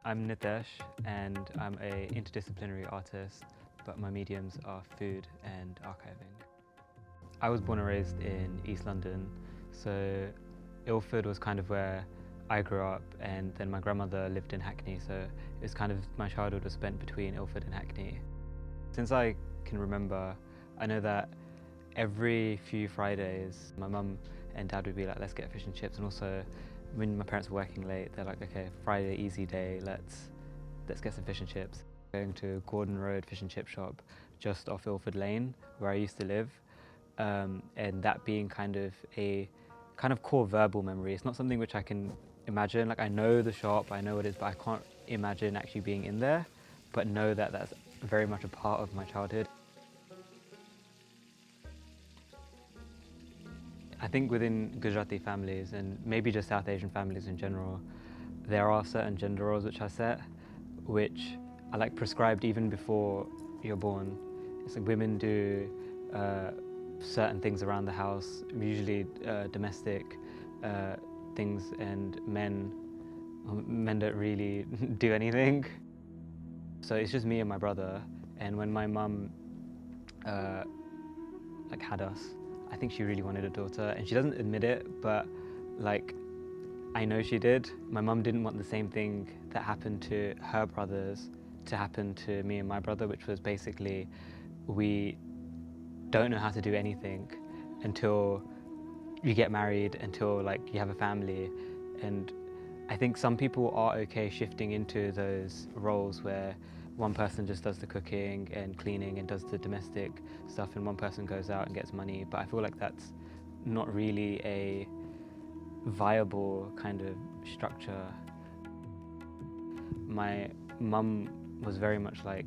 I'm Nitesh and I'm an interdisciplinary artist, but my mediums are food and archiving. I was born and raised in East London, so Ilford was kind of where I grew up, and then my grandmother lived in Hackney, so it was kind of, my childhood was spent between Ilford and Hackney. Since I can remember, I know that every few Fridays, my mum and dad would be like, let's get fish and chips, and also when my parents were working late, they're like, okay, Friday, easy day, let's get some fish and chips. Going to Gordon Road fish and chip shop just off Ilford Lane, where I used to live, and that being kind of a core verbal memory. It's not something which I can imagine. Like, I know the shop, I know what it is, but I can't imagine actually being in there, but know that that's very much a part of my childhood. I think within Gujarati families, and maybe just South Asian families in general, there are certain gender roles which are set, which are like prescribed even before you're born. It's like women do certain things around the house, usually domestic things, and men don't really do anything. So it's just me and my brother, and when my mum had us, I think she really wanted a daughter, and she doesn't admit it, but like, I know she did. My mum didn't want the same thing that happened to her brothers to happen to me and my brother, which was basically, we don't know how to do anything until you get married, until like you have a family. And I think some people are okay shifting into those roles where one person just does the cooking and cleaning and does the domestic stuff, and one person goes out and gets money. But I feel like that's not really a viable kind of structure. My mum was very much like,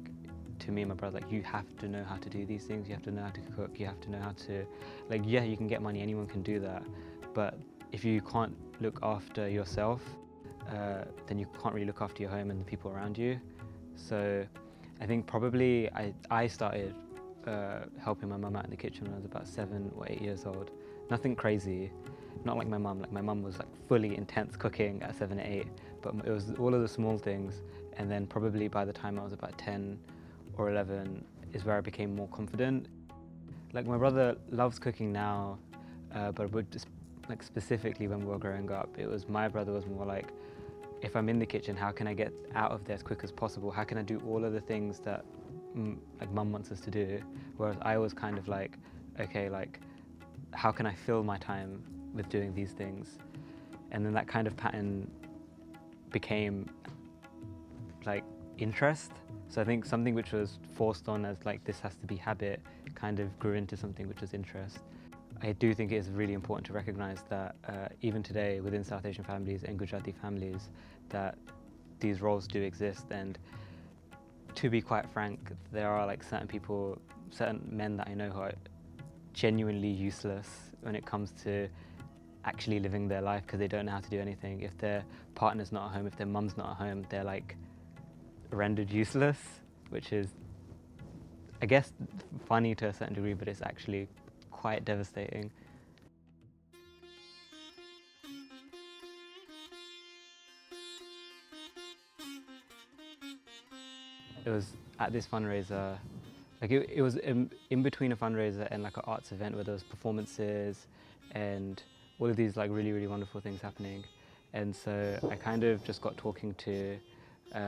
to me and my brother, like, you have to know how to do these things, you have to know how to cook, you have to know how to, like, yeah, you can get money, anyone can do that, but if you can't look after yourself, then you can't really look after your home and the people around you. So I think probably I started helping my mum out in the kitchen when I was about 7 or 8 years old. Nothing crazy, not like my mum. Like, my mum was like fully intense cooking at 7 or 8, but it was all of the small things. And then probably by the time I was about 10 or 11 is where I became more confident. Like, my brother loves cooking now, but we're just, like, specifically when we were growing up, it was, my brother was more like, if I'm in the kitchen, how can I get out of there as quick as possible? How can I do all of the things that like mum wants us to do? Whereas I was kind of like, okay, like, how can I fill my time with doing these things? And then that kind of pattern became like interest. So I think something which was forced on as like, this has to be habit, kind of grew into something which was interest. I do think it is really important to recognise that even today within South Asian families and Gujarati families, that these roles do exist. And to be quite frank, there are like certain people, certain men that I know who are genuinely useless when it comes to actually living their life, because they don't know how to do anything. If their partner's not at home, if their mum's not at home, they're like rendered useless, which is, I guess, funny to a certain degree, but it's actually quite devastating. It was at this fundraiser, like it was in between a fundraiser and like an arts event where there was performances and all of these like really, really wonderful things happening. And so I kind of just got talking to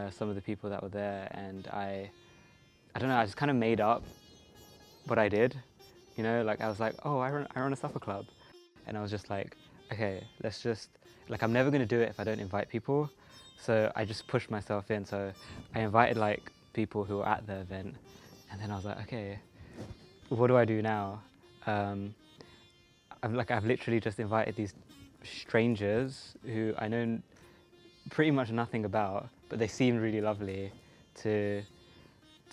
some of the people that were there, and I don't know, I just kind of made up what I did. You know, like, I was like, oh, I run a supper club. And I was just like, okay, let's just, like, I'm never gonna do it if I don't invite people. So I just pushed myself in. So I invited like people who were at the event, and then I was like, okay, what do I do now? I've literally just invited these strangers who I know pretty much nothing about, but they seemed really lovely to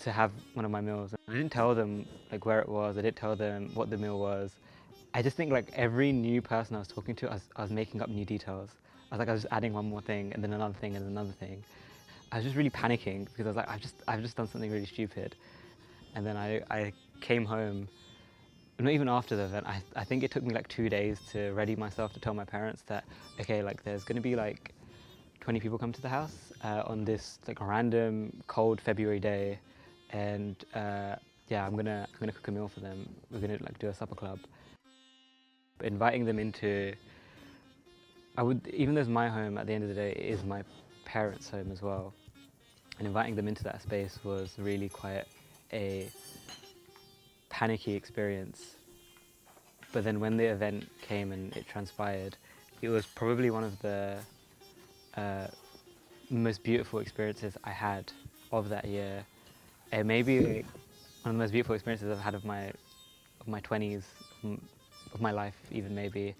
have one of my meals. I didn't tell them like where it was, I didn't tell them what the meal was. I just think like every new person I was talking to, I was making up new details. I was just adding one more thing and then another thing and another thing. I was just really panicking because I was like, I've just done something really stupid. And then I came home, not even after the event, I think it took me like 2 days to ready myself to tell my parents that, okay, like, there's gonna be like 20 people come to the house on this like random cold February day, and yeah, I'm gonna cook a meal for them. We're gonna like do a supper club. But inviting them into, even though it's my home, at the end of the day, it is my parents' home as well. And inviting them into that space was really quite a panicky experience. But then when the event came and it transpired, it was probably one of the most beautiful experiences I had of that year. And maybe like, one of the most beautiful experiences I've had of my 20s, of my life even maybe.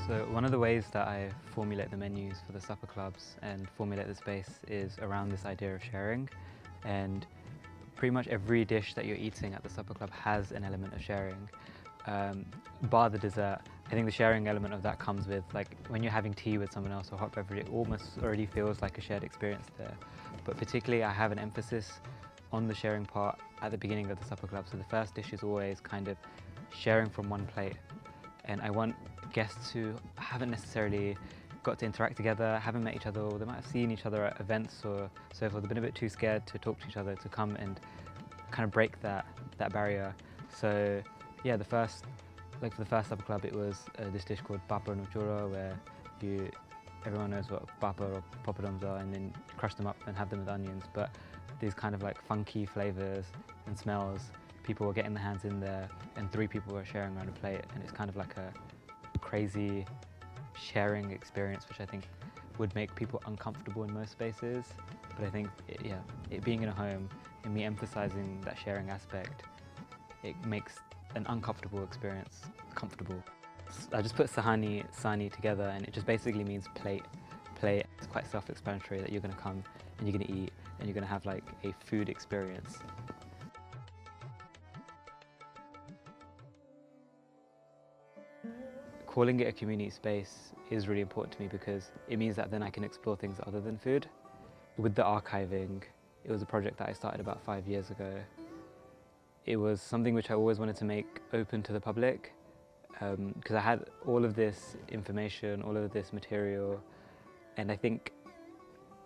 So one of the ways that I formulate the menus for the supper clubs and formulate the space is around this idea of sharing. And pretty much every dish that you're eating at the supper club has an element of sharing. Bar the dessert, I think the sharing element of that comes with, like, when you're having tea with someone else or hot beverage, it almost already feels like a shared experience there. But particularly I have an emphasis on the sharing part at the beginning of the supper club. So the first dish is always kind of sharing from one plate. And I want guests who haven't necessarily got to interact together, haven't met each other, or they might have seen each other at events or so forth, they've been a bit too scared to talk to each other, to come and kind of break that barrier. So yeah, for the first supper club, it was this dish called papa no churro, where everyone knows what papa or poppadoms are, and then crush them up and have them with onions. But these kind of like funky flavors and smells, people were getting their hands in there, and 3 people were sharing around a plate, and it's kind of like a crazy sharing experience, which I think would make people uncomfortable in most spaces. But I think, it being in a home and me emphasizing that sharing aspect, it makes an uncomfortable experience comfortable. I just put sani together, and it just basically means plate. It's quite self-explanatory that you're going to come and you're going to eat and you're going to have like a food experience. Calling it a community space is really important to me because it means that then I can explore things other than food. With the archiving, it was a project that I started about 5 years ago. It was something which I always wanted to make open to the public, because I had all of this information, all of this material, and I think,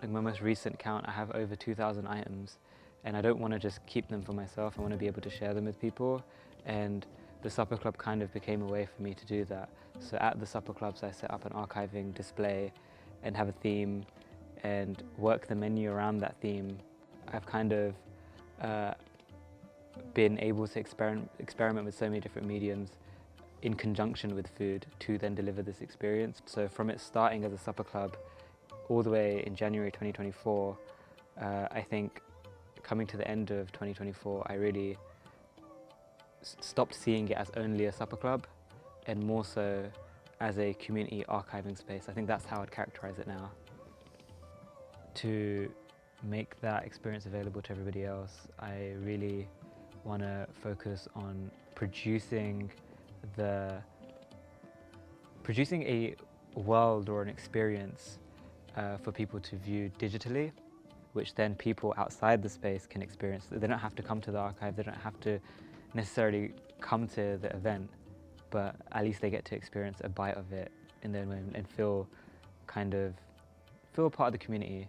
like my most recent count, I have over 2,000 items, and I don't want to just keep them for myself. I want to be able to share them with people, and the supper club kind of became a way for me to do that. So at the supper clubs, I set up an archiving display and have a theme and work the menu around that theme. I've kind of been able to experiment with so many different mediums in conjunction with food to then deliver this experience. So from it starting as a supper club all the way in January 2024, I think coming to the end of 2024, I really stopped seeing it as only a supper club and more so as a community archiving space. I think that's how I'd characterize it now. To make that experience available to everybody else, I really want to focus on producing a world or an experience for people to view digitally, which then people outside the space can experience. They don't have to come to the archive, they don't have to necessarily come to the event, but at least they get to experience a bite of it in their moment and feel a part of the community.